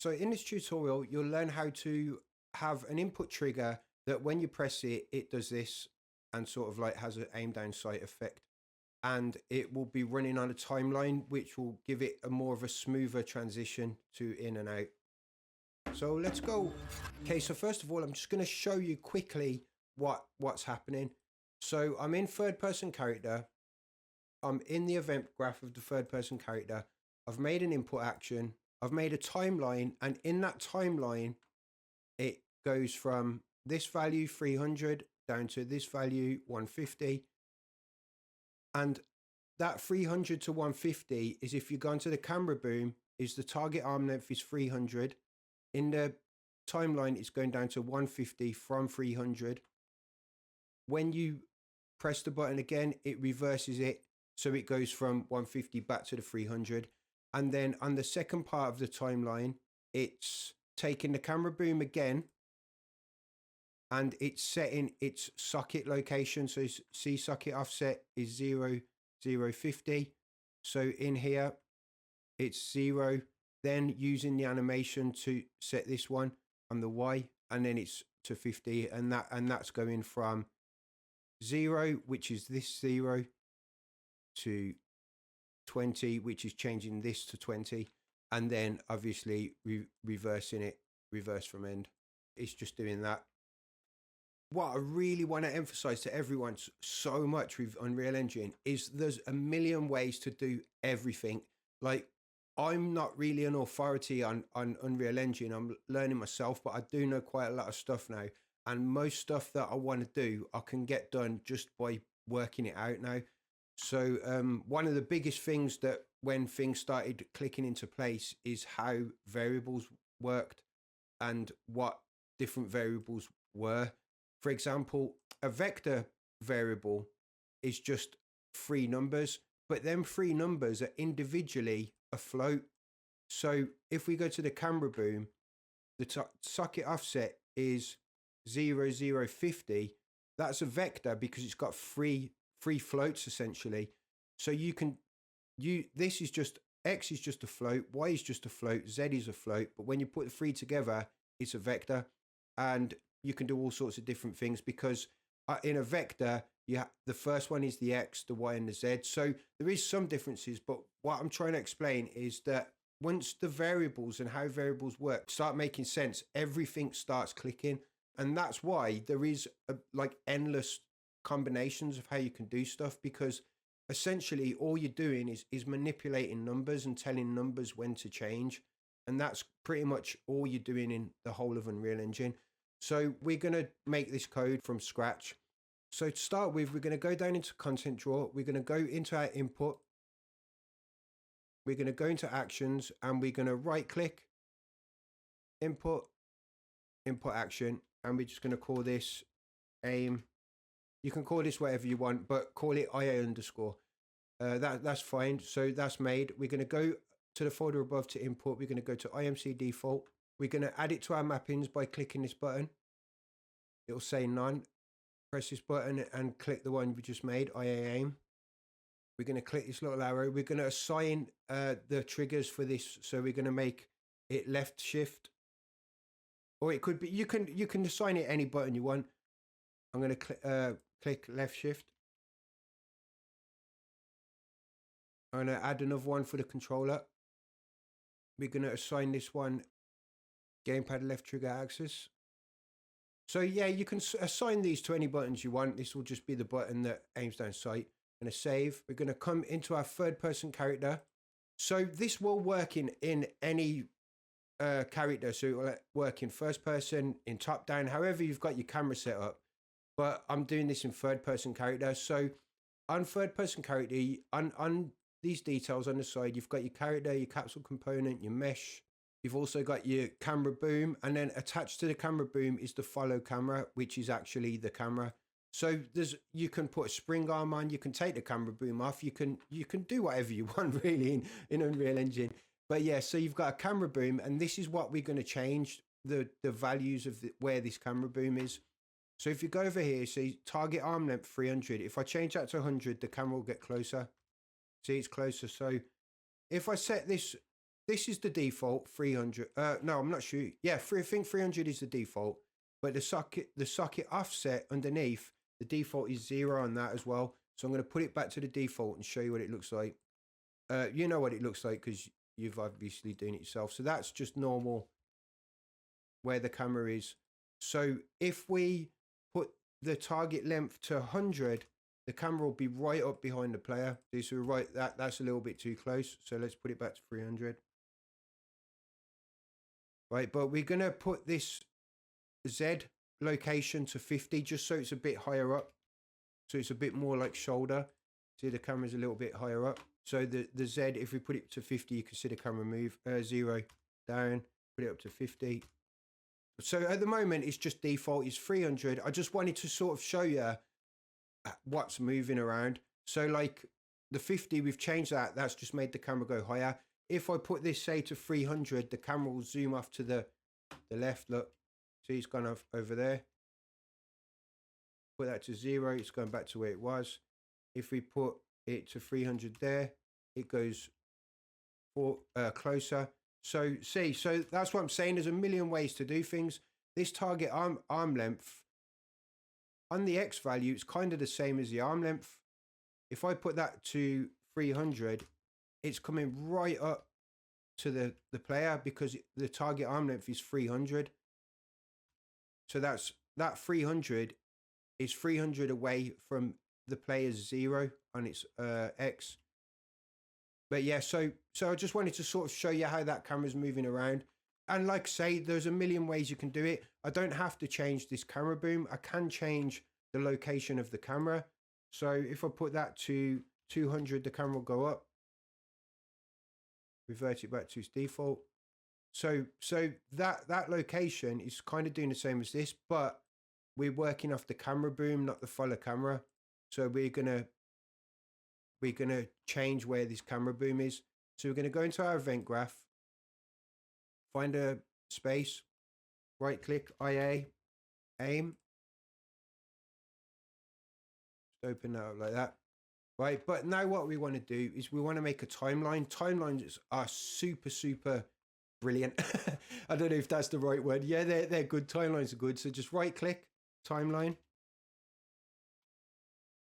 So in this tutorial, you'll learn how to have an input trigger that when you press it, it does this and sort of like has an aim down sight effect. And it will be running on a timeline, which will give it a more of a smoother transition to in and out. So let's go. Okay, so first of all, I'm just going to show you quickly what's happening. So I'm in third person character. I'm in the event graph of the third person character. I've made an input action. I've made a timeline, and in that timeline, it goes from this value 300 down to this value 150. And that 300 to 150 is, if you go into the camera boom, is the target arm length is 300. In the timeline, it's going down to 150 from 300. When you press the button again, it reverses it. So it goes from 150 back to the 300. And then on the second part of the timeline, it's taking the camera boom again and it's setting its socket location. So see, socket offset is 0, 0, 50. So in here, it's 0. Then using the animation to set this one on the Y, and then it's to 50. And that's going from 0, which is this 0, to 20, which is changing this to 20, and then obviously reversing it, reverse from end. It's just doing that. What I really want to emphasize to everyone so much with Unreal Engine is there's a million ways to do everything. Like, I'm not really an authority on Unreal Engine. I'm learning myself, but I do know quite a lot of stuff now. And most stuff that I want to do, I can get done just by working it out now. So one of the biggest things that when things started clicking into place is how variables worked and what different variables were. For example, a vector variable is just 3 numbers, but them 3 numbers are individually a float. So if we go to the camera boom, the socket offset is 0, 0, 50. That's a vector because it's got three floats essentially. So this is just, X is just a float, Y is just a float, Z is a float, but when you put the 3 together, it's a vector. And you can do all sorts of different things because in a vector, the first one is the X, the Y, and the Z. So there is some differences, but what I'm trying to explain is that once the variables and how variables work start making sense, everything starts clicking. And that's why there is like endless combinations of how you can do stuff, because essentially all you're doing is manipulating numbers and telling numbers when to change. And that's pretty much all you're doing in the whole of Unreal Engine. So we're going to make this code from scratch. So to start with, we're going to go down into Content Draw. We're going to go into our input. We're going to go into actions and we're going to right click, input action. And we're just going to call this aim. You can call this whatever you want, but call it IA underscore. That's fine. So that's made. We're going to go to the folder above to import. We're going to go to IMC default. We're going to add it to our mappings by clicking this button. It'll say none. Press this button and click the one we just made, IA aim. We're going to click this little arrow. We're going to assign the triggers for this. So we're going to make it left shift, or it could be, you can assign it any button you want. I'm going to click left shift. I'm going to add another one for the controller. We're going to assign this one gamepad left trigger axis. So yeah, you can assign these to any buttons you want. This will just be the button that aims down sight. I'm going to save. We're going to come into our third person character. So this will work in any character. So it will work in first person, in top down, however you've got your camera set up. But I'm doing this in third person character. So on third person character, on these details on the side, you've got your character, your capsule component, your mesh. You've also got your camera boom, and then attached to the camera boom is the follow camera, which is actually the camera. So you can put a spring arm on, you can take the camera boom off, you can do whatever you want really in Unreal Engine. But yeah, so you've got a camera boom, and this is what we're going to change the values of where this camera boom is. So if you go over here, see target arm length 300. If I change that to 100, the camera will get closer. See, it's closer. So if I set this this is the default 300. No, I'm not sure. Yeah, I think 300 is the default, but the socket offset underneath, the default is 0 on that as well. So I'm going to put it back to the default and show you what it looks like. You know what it looks like because you've obviously done it yourself. So that's just normal where the camera is. So if we put the target length to 100, the camera will be right up behind the player. So right, that's a little bit too close. So let's put it back to 300. Right, but we're going to put this Z location to 50 just so it's a bit higher up. So it's a bit more like shoulder. See, the camera's a little bit higher up. So the Z, if we put it to 50, you can see the camera move. 0 down, put it up to 50. So at the moment, it's just default. It's 300. I just wanted to sort of show you what's moving around. So like the 50, we've changed that. That's just made the camera go higher. If I put this, say, to 300, the camera will zoom off to the left. Look, see, it's gone off over there. Put that to 0, it's going back to where it was. If we put it to 300 there, it goes closer. So see, so that's what I'm saying. There's a million ways to do things. This target arm length on the X value, it's kind of the same as the arm length. If I put that to 300, it's coming right up to the player because the target arm length is 300. So that 300 is 300 away from the player's 0 on its X. But yeah, so I just wanted to sort of show you how that camera's moving around. And like I say, there's a million ways you can do it. I don't have to change this camera boom. I can change the location of the camera. So if I put that to 200, the camera will go up. Revert it back to its default. So that location is kind of doing the same as this, but we're working off the camera boom, not the follow camera. So we're gonna change where this camera boom is. So we're gonna go into our event graph, find a space, right click, IA, aim. Just open that up like that. Right, but now what we want to do is we want to make a timeline. Timelines are super brilliant. I don't know if that's the right word. Yeah, they're good. Timelines are good. So just right click, timeline,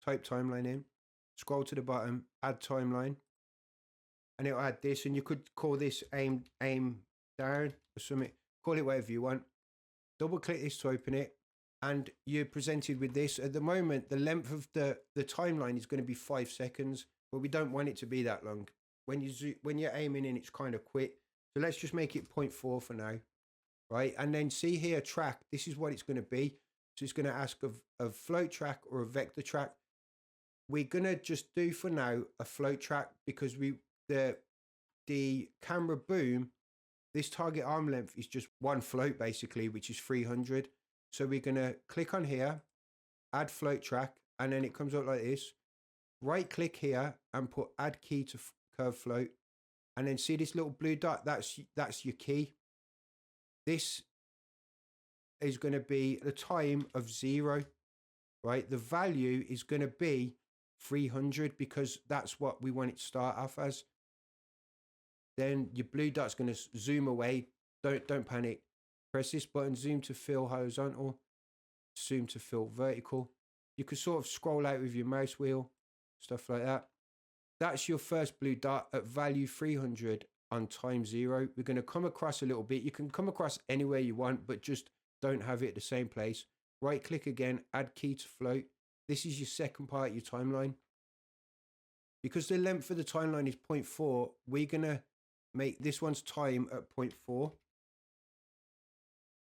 type timeline in, scroll to the bottom, add timeline, and it'll add this. And you could call this aim down or something. Call it whatever you want. Double click this to open it. And you're presented with this. At the moment, the length of the timeline is going to be 5 seconds, but we don't want it to be that long. When you're aiming in, it's kind of quick. So let's just make it 0.4 for now, right? And then see here, track. This is what it's going to be. So it's going to ask of float track or a vector track. We're going to just do for now a float track because the camera boom, this target arm length is just one float basically, which is 300. So we're going to click on here, add float track, and then it comes up like this. Right click here and put add key to curve float. And then see this little blue dot, that's your key. This is going to be the time of 0, right? The value is going to be 300 because that's what we want it to start off as. Then your blue dot's going to zoom away. Don't panic. Press this button, zoom to fill horizontal, zoom to fill vertical. You can sort of scroll out with your mouse wheel, stuff like that. That's your first blue dot at value 300 on time 0. We're going to come across a little bit. You can come across anywhere you want, but just don't have it at the same place. Right click again, add key to float. This is your second part of your timeline. Because the length of the timeline is 0.4, we're going to make this one's time at 0.4.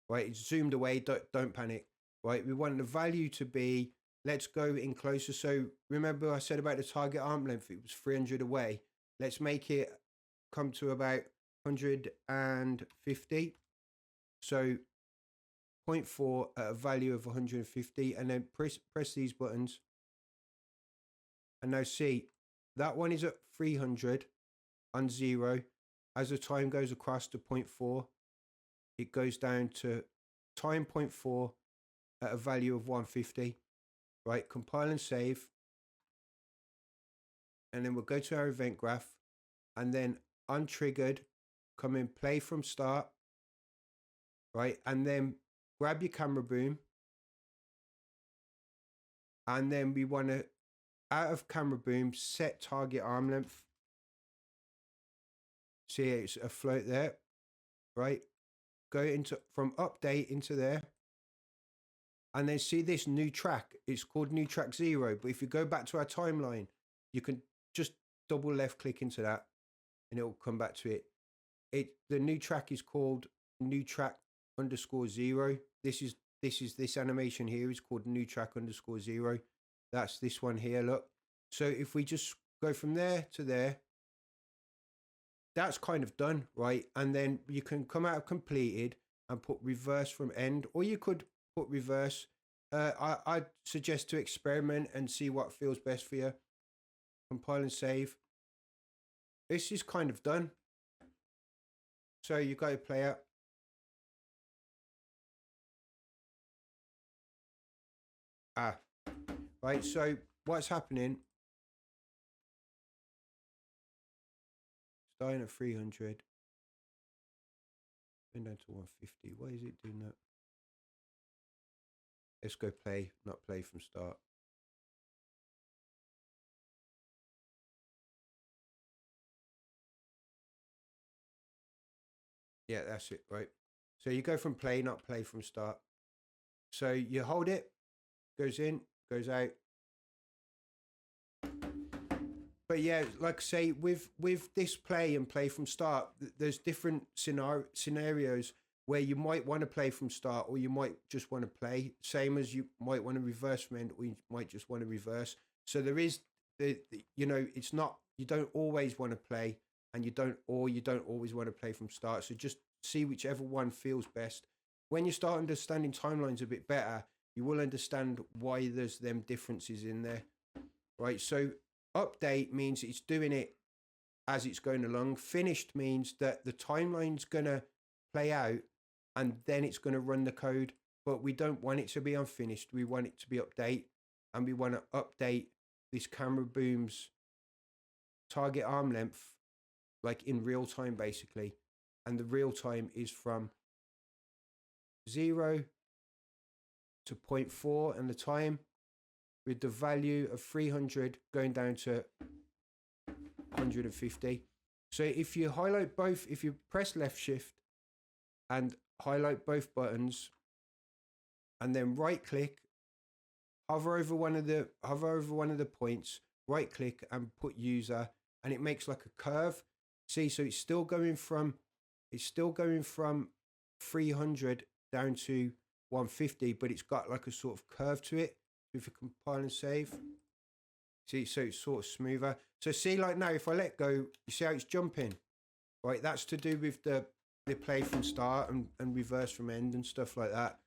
Right, it's zoomed away, don't panic. Right, we want the value to be, let's go in closer. So remember I said about the target arm length, it was 300 away. Let's make it come to about 150. So 0.4 at a value of 150, and then press these buttons. And now see, that one is at 300 on 0. As the time goes across to 0.4, it goes down to time 0.4 at a value of 150. Right, compile and save. And then we'll go to our event graph and then untriggered, come in, play from start, right? And then grab your camera boom. And then we want to, out of camera boom, set target arm length. See, it's a float there, right? Go into, from update into there. And then see this new track. It's called new track 0. But if you go back to our timeline, you can just double left click into that and it will come back to it. The new track is called new track _0. This animation here is called new track _0. That's this one here, look. So if we just go from there to there, that's kind of done, right? And then you can come out of completed and put reverse from end, or you could put reverse. I'd suggest to experiment and see what feels best for you. Compile and save. This is kind of done. So you got to play out. Right, so what's happening? Starting at 300. Going down to 150. Why is it doing that? Let's go play, not play from start. Yeah, that's it, right? So you go from play, not play from start. So you hold it, goes in, goes out. But yeah, like I say, with this play and play from start, there's different scenarios where you might want to play from start, or you might just want to play. Same as you might want to reverse from end, or you might just want to reverse. So there is, you know, it's not, you don't always want to play, and you don't always want to play from start. So just see whichever one feels best. When you start understanding timelines a bit better, you will understand why there's them differences in there, right? So update means it's doing it as it's going along. Finished means that the timeline's going to play out and then it's going to run the code. But we don't want it to be unfinished. We want it to be update, and we want to update this camera boom's target arm length like in real time, basically. And the real time is from 0 to 0.4, and the time with the value of 300 going down to 150. So if you highlight both, if you press left shift and highlight both buttons and then right click, hover over one of the points, right click and put user, and it makes like a curve. See, so it's still going from 300 down to 150, but it's got like a sort of curve to it. If you compile and save, see, so it's sort of smoother. So see, like now, if I let go, you see how it's jumping, right? That's to do with the play from start and reverse from end and stuff like that.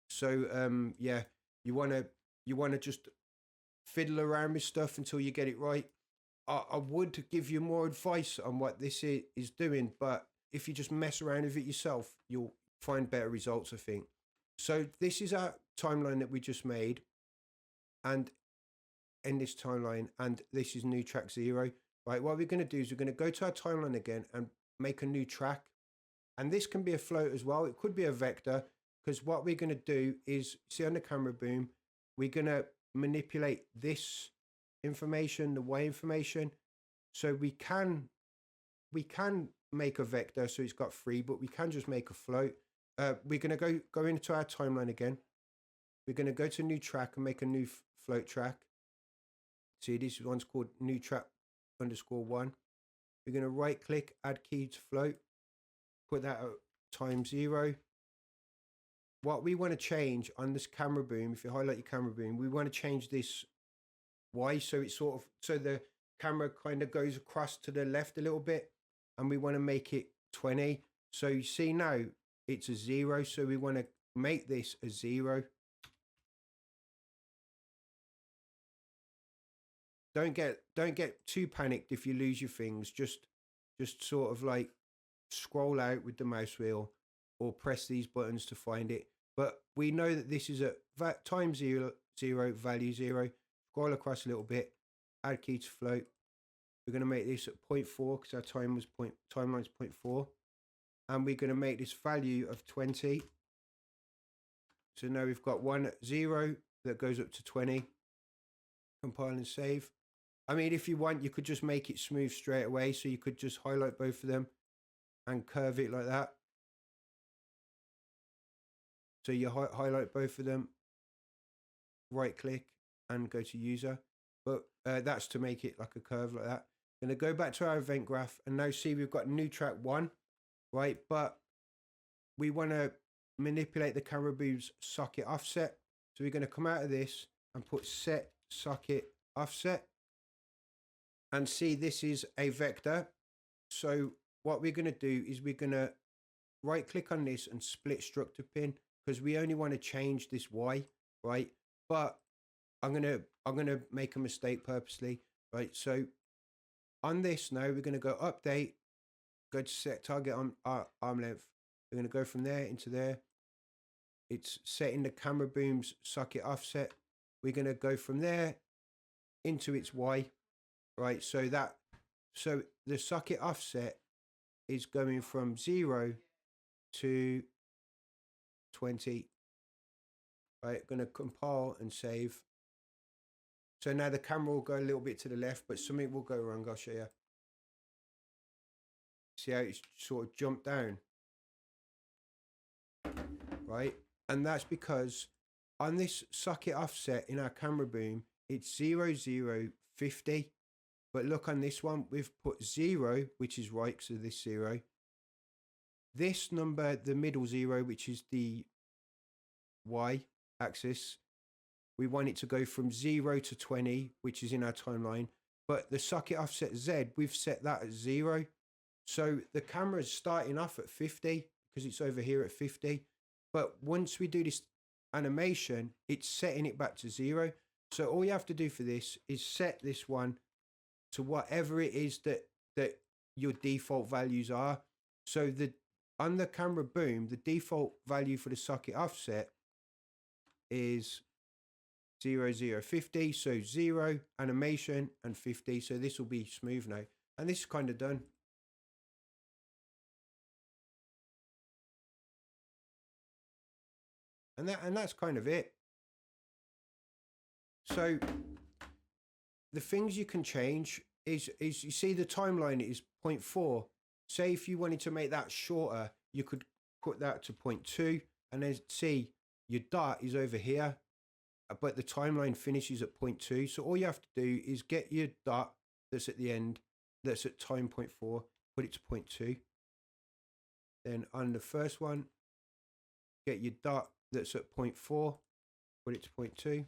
So yeah, you wanna just fiddle around with stuff until you get it right. I would give you more advice on what this is doing, but if you just mess around with it yourself, you'll find better results, I think. So this is our timeline that we just made, and in this timeline, and this is new track 0. Right, what we're going to do is we're going to go to our timeline again and make a new track. And this can be a float as well. It could be a vector, because what we're going to do is, see on the camera boom, we're going to manipulate this information, the Y information. So we can make a vector, so it's got 3, but we can just make a float. We're going to go into our timeline again. We're going to go to new track and make a new float track. See, this one's called new track _1. We're going to right click, add key to float, put that at time 0. What we want to change on this camera boom, if you highlight your camera boom, we want to change this Y, so it's sort of, so the camera kind of goes across to the left a little bit, and we want to make it 20. So you see now it's a 0, so we want to make this a 0. Don't get too panicked if you lose your things. Just sort of like scroll out with the mouse wheel or press these buttons to find it. But we know that this is at time 0, value 0. Scroll across a little bit, add key to float. We're going to make this at 0.4 because our timeline's 0.4. and we're going to make this value of 20. So now we've got 1 0 that goes up to 20. Compile and save. I mean, if you want, you could just make it smooth straight away. So you could just highlight both of them and curve it like that. So you highlight both of them, right click and go to user. But that's to make it like a curve like that. Going to go back to our event graph and now see we've got new track 1, right? But we want to manipulate the camera boom's socket offset. So we're going to come out of this and put set socket offset. And see, this is a vector. So what we're going to do is we're going to right click on this and split structure pin, because we only want to change this Y, right? But I'm gonna make a mistake purposely, right? So on this now, we're gonna go update, go to set target on arm length. We're gonna go from there into there. It's setting the camera boom's socket offset. We're gonna go from there into its Y, right? So the socket offset is going from 0 to 20. Right, gonna compile and save. So now the camera will go a little bit to the left, but something will go wrong. I'll show you. See how it's sort of jumped down, right? And that's because on this socket offset in our camera boom, it's 0, 0, 50. But look on this one, we've put 0, which is right, so this 0. This number, the middle 0, which is the Y axis, we want it to go from 0 to 20, which is in our timeline. But the socket offset Z, we've set that at 0. So the camera is starting off at 50 because it's over here at 50. But once we do this animation, it's setting it back to 0. So all you have to do for this is set this one to whatever it is that your default values are. So on the camera boom, the default value for the socket offset is 0, 0, 50. So 0, animation, and 50. So this will be smooth now. And this is kind of done. And that's kind of it. So the things you can change is you see the timeline is 0.4. Say if you wanted to make that shorter, you could put that to 0.2, and then see your dot is over here, but the timeline finishes at 0.2. So all you have to do is get your dot that's at the end, that's at time 0.4, put it to 0.2. Then on the first one, get your dot that's at 0.4, put it to 0.2.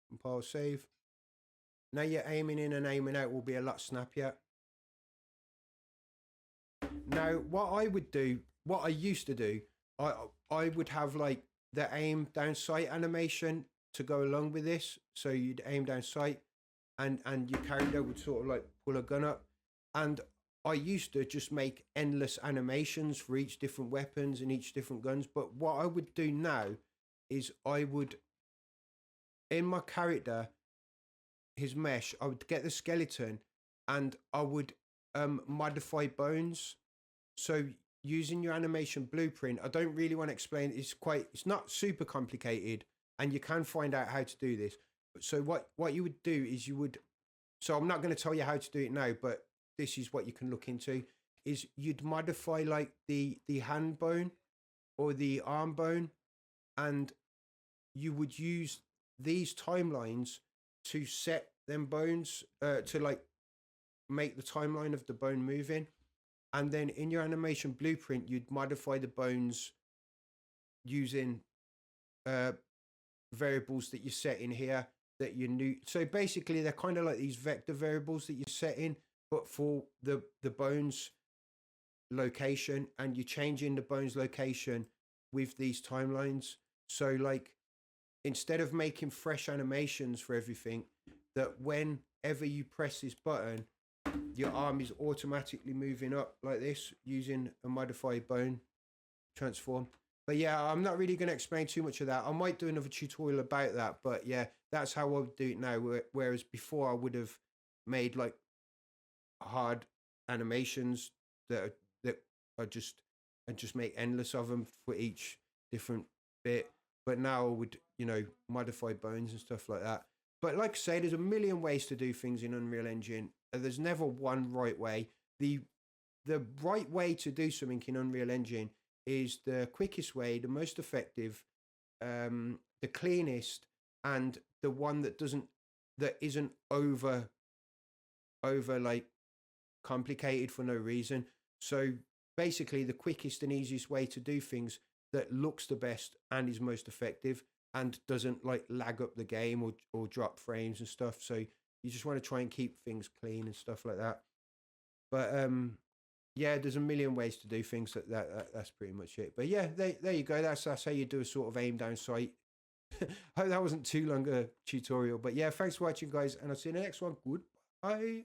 Compile, save. Now you're aiming in and aiming out will be a lot snappier. Now, what I used to do, I would have like the aim down sight animation to go along with this. So you'd aim down sight and your character would sort of like pull a gun up. And I used to just make endless animations for each different weapons and each different guns. But what I would do now is I would, in my character, his mesh, I would get the skeleton and I would modify bones. So using your animation blueprint, I don't really want to explain. It's not super complicated, and you can find out how to do this. So what you would do is so I'm not going to tell you how to do it now, but this is what you can look into, is you'd modify like the hand bone or the arm bone, and you would use these timelines to set them bones to like make the timeline of the bone moving. And then in your animation blueprint, you'd modify the bones using variables that you set in here that you knew. So basically, they're kind of like these vector variables that you set in, but for the bones location, and you're changing the bones location with these timelines. So like, instead of making fresh animations for everything, that whenever you press this button, your arm is automatically moving up like this using a modified bone transform. But yeah, I'm not really going to explain too much of that. I might do another tutorial about that, but yeah, that's how I would do it now. Whereas before I would have made like hard animations that and just make endless of them for each different bit. But now with modified bones and stuff like that. But like I say, there's a million ways to do things in Unreal Engine. There's never one right way. The right way to do something in Unreal Engine is the quickest way, the most effective, the cleanest, and the one that isn't over like complicated for no reason. So basically, the quickest and easiest way to do things that looks the best and is most effective and doesn't like lag up the game or drop frames and stuff. So you just want to try and keep things clean and stuff like that. But yeah, there's a million ways to do things. That's pretty much it. But yeah, there you go. That's how you do a sort of aim down sight. Hope that wasn't too long a tutorial. But yeah, thanks for watching, guys, and I'll see you in the next one. Goodbye.